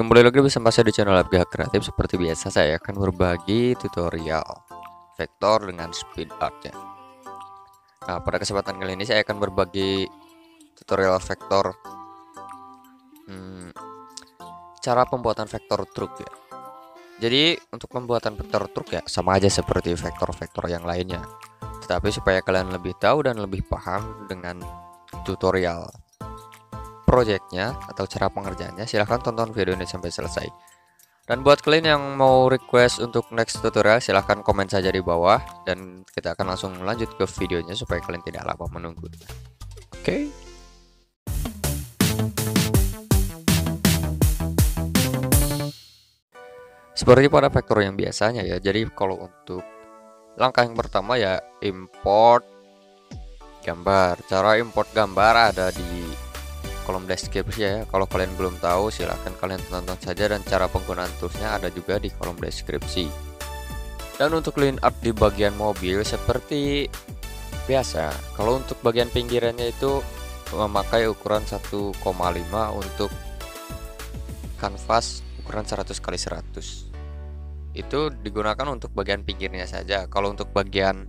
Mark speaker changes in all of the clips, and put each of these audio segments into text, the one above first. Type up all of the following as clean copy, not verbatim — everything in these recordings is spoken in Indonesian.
Speaker 1: Kembali lagi bersama saya di channel LabGH Kreatif. Seperti biasa saya akan berbagi tutorial vektor dengan speed artnya. Nah, pada kesempatan kali ini saya akan berbagi tutorial vektor cara pembuatan vektor truk ya. Jadi untuk pembuatan vektor truk ya sama aja seperti vektor-vektor yang lainnya. Tetapi supaya kalian lebih tahu dan lebih paham dengan tutorial projectnya atau cara pengerjaannya, silahkan tonton video ini sampai selesai. Dan buat kalian yang mau request untuk next tutorial, silahkan komen saja di bawah dan kita akan langsung lanjut ke videonya supaya kalian tidak lama menunggu. Oke. Seperti pada vektor yang biasanya ya. Jadi kalau untuk langkah yang pertama ya import gambar. Cara import gambar ada di kolom deskripsi ya. Kalau kalian belum tahu silahkan kalian tonton saja, dan cara penggunaan toolsnya ada juga di kolom deskripsi. Dan untuk line art di bagian mobil seperti biasa, kalau untuk bagian pinggirannya itu memakai ukuran 1,5 untuk kanvas ukuran 100x100. Itu digunakan untuk bagian pinggirnya saja. Kalau untuk bagian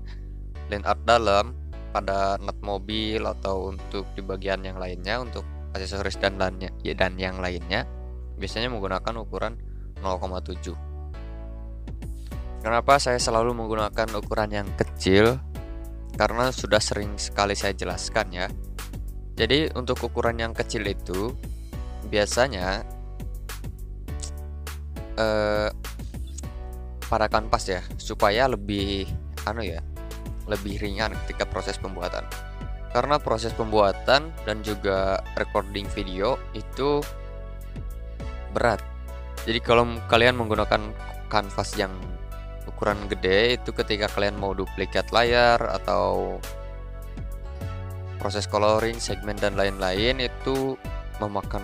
Speaker 1: line art dalam pada nut mobil atau untuk di bagian yang lainnya, untuk aksesoris dan yang lainnya biasanya menggunakan ukuran 0,7. Kenapa saya selalu menggunakan ukuran yang kecil? Karena sudah sering sekali saya jelaskan ya. Jadi untuk ukuran yang kecil itu biasanya pada kanvas ya, supaya lebih lebih ringan ketika proses pembuatan. Karena proses pembuatan dan juga recording video itu berat. Jadi kalau kalian menggunakan kanvas yang ukuran gede, itu ketika kalian mau duplikat layar atau proses coloring, segmen dan lain-lain itu memakan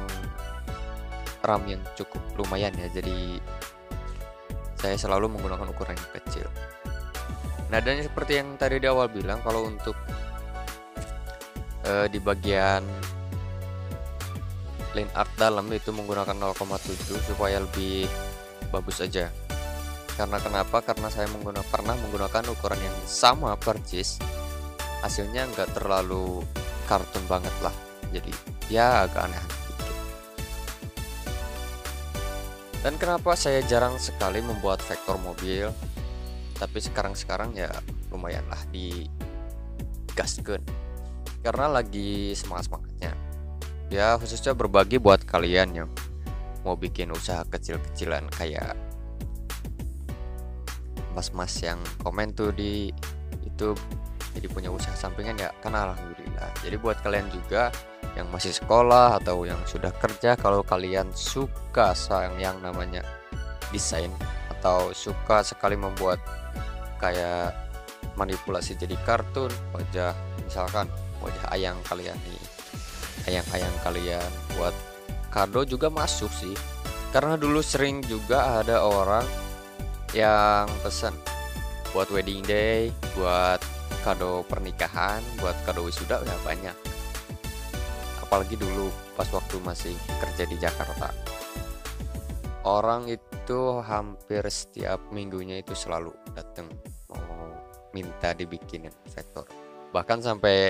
Speaker 1: RAM yang cukup lumayan ya. Jadi saya selalu menggunakan ukuran yang kecil. Nah, dan seperti yang tadi di awal bilang, kalau untuk di bagian line art dalam itu menggunakan 0,7 supaya lebih bagus aja. Karena kenapa? Karena saya pernah menggunakan ukuran yang sama persis, hasilnya nggak terlalu kartun banget lah, jadi ya agak aneh dikit. Dan kenapa saya jarang sekali membuat vektor mobil, tapi sekarang ya lumayan lah digaskeun, karena lagi semangat-semangatnya ya, khususnya berbagi buat kalian yang mau bikin usaha kecil-kecilan kayak mas-mas yang komen tuh di YouTube, jadi punya usaha sampingan ya kan, alhamdulillah. Jadi buat kalian juga yang masih sekolah atau yang sudah kerja, kalau kalian suka yang namanya desain atau suka sekali membuat kayak manipulasi jadi kartun wajah, misalkan wajah ayang kalian nih, ayang-ayang kalian buat kado juga masuk sih. Karena dulu sering juga ada orang yang pesan buat wedding day, buat kado pernikahan, buat kado wisuda ya banyak. Apalagi dulu pas waktu masih kerja di Jakarta, orang itu hampir setiap minggunya itu selalu datang mau minta dibikinin vektor. Bahkan sampai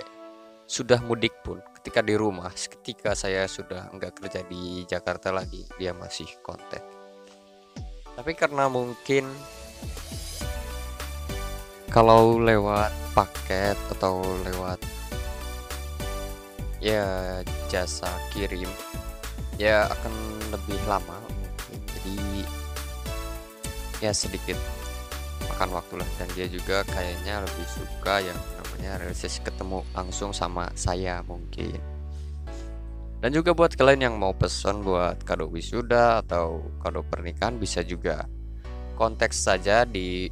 Speaker 1: sudah mudik pun, ketika di rumah, ketika saya sudah nggak kerja di Jakarta lagi, dia masih kontak. Tapi karena mungkin kalau lewat paket atau lewat ya jasa kirim ya akan lebih lama mungkin, jadi ya sedikit makan waktu lah. Dan dia juga kayaknya lebih suka yang namanya realistis, ketemu langsung sama saya mungkin. Dan juga buat kalian yang mau pesan buat kado wisuda atau kado pernikahan, bisa juga kontak saja di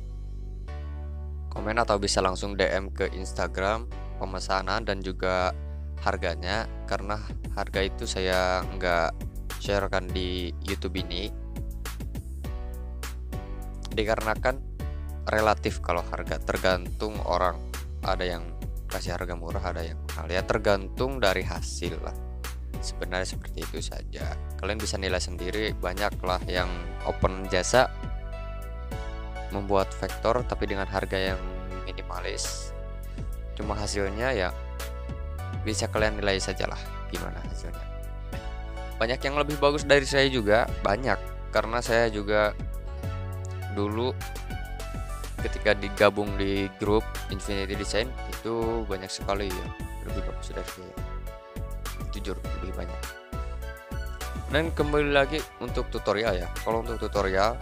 Speaker 1: komen atau bisa langsung DM ke Instagram pemesanan dan juga harganya. Karena harga itu saya nggak sharekan di YouTube ini, dikarenakan relatif kalau harga, tergantung orang, ada yang kasih harga murah, ada yang mahal ya, tergantung dari hasil lah. Sebenarnya seperti itu saja. kalian bisa nilai sendiri, banyak lah yang open jasa membuat vektor tapi dengan harga yang minimalis, cuma hasilnya ya bisa kalian nilai sajalah gimana hasilnya. Banyak yang lebih bagus dari saya juga, banyak, karena saya juga dulu ketika digabung di grup Infinity Design itu banyak sekali ya lebih bagus dari saya, jujur lebih banyak. Dan kembali lagi untuk tutorial ya, kalau untuk tutorial,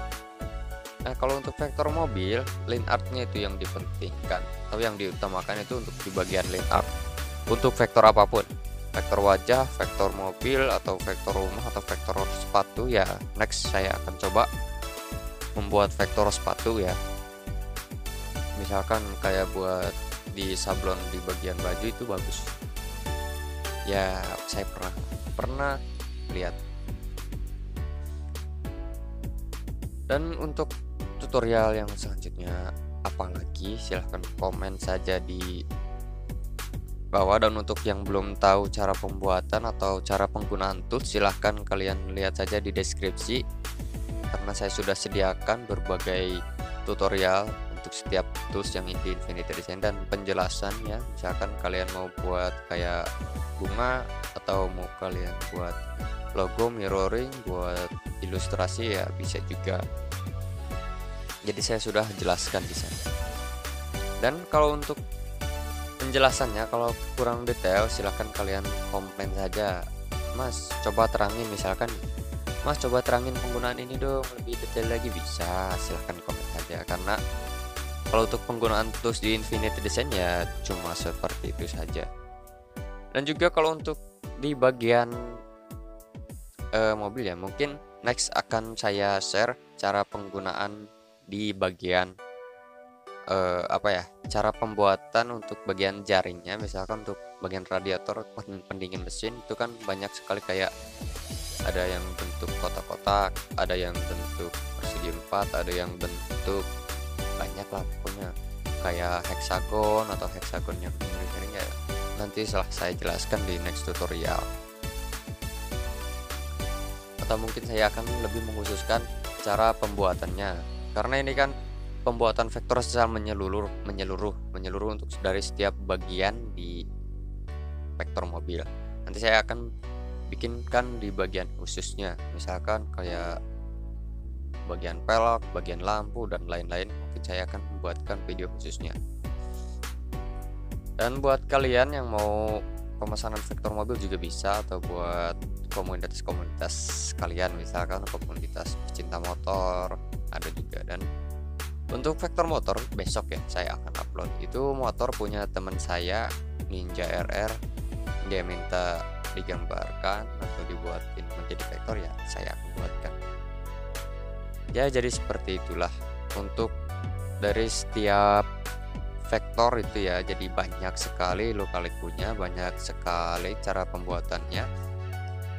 Speaker 1: kalau untuk vektor mobil, line artnya itu yang dipentingkan atau yang diutamakan itu untuk di bagian line art. Untuk vektor apapun, vektor wajah, vektor mobil, atau vektor rumah, atau vektor sepatu ya, next saya akan coba membuat vektor sepatu ya. Misalkan kayak buat di sablon di bagian baju itu bagus. Ya, saya pernah lihat. Dan untuk tutorial yang selanjutnya apalagi silahkan komen saja di bawah. Dan untuk yang belum tahu cara pembuatan atau cara penggunaan tools, silahkan kalian lihat saja di deskripsi, karena saya sudah sediakan berbagai tutorial untuk setiap tools yang di Infinity Design dan penjelasannya. Misalkan kalian mau buat kayak bunga atau mau kalian buat logo mirroring, buat ilustrasi ya bisa juga. Jadi saya sudah jelaskan di sana. Dan kalau untuk penjelasannya kalau kurang detail silahkan kalian komplain saja, Mas coba terangin, misalkan Mas coba terangin penggunaan ini dong lebih detail lagi, bisa, silahkan komen saja. Karena kalau untuk penggunaan tools di Infinity Design ya cuma seperti itu saja. Dan juga kalau untuk di bagian mobil ya, mungkin next akan saya share cara penggunaan di bagian cara pembuatan untuk bagian jaringnya. Misalkan untuk bagian radiator pendingin mesin itu kan banyak sekali, kayak ada yang bentuk kotak-kotak, ada yang bentuk persegi 4, ada yang bentuk banyak lah pokoknya, kayak heksagon atau heksagon yang miring-miring ya. Nanti setelah saya jelaskan di next tutorial, atau mungkin saya akan lebih mengkhususkan cara pembuatannya, karena ini kan pembuatan vektor secara menyeluruh untuk dari setiap bagian di vektor mobil. Nanti saya akan bikinkan di bagian khususnya, misalkan kayak bagian pelek, bagian lampu dan lain-lain. Mungkin saya akan membuatkan video khususnya. Dan buat kalian yang mau pemesanan vektor mobil juga bisa, atau buat komunitas kalian, misalkan komunitas pecinta motor ada juga. Dan untuk vektor motor besok ya saya akan upload, itu motor punya teman saya Ninja RR, dia minta digambarkan atau dibuatin menjadi vektor ya saya akan buatkan ya. Jadi seperti itulah untuk dari setiap vektor itu ya, jadi banyak sekali lika-likunya, banyak sekali cara pembuatannya.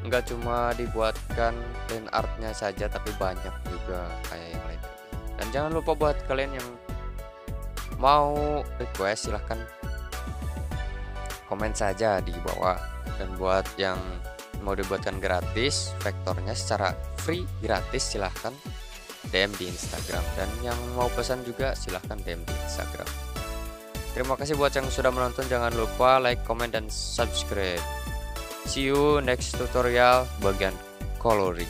Speaker 1: Enggak cuma dibuatkan line artnya saja, tapi banyak juga kayak yang lain. Dan jangan lupa buat kalian yang mau request silahkan komen saja di bawah. Dan buat yang mau dibuatkan gratis vektornya secara free gratis, silahkan DM di Instagram. Dan yang mau pesan juga silahkan DM di Instagram. Terima kasih buat yang sudah menonton, jangan lupa like, comment, dan subscribe. See you next tutorial bagian coloring.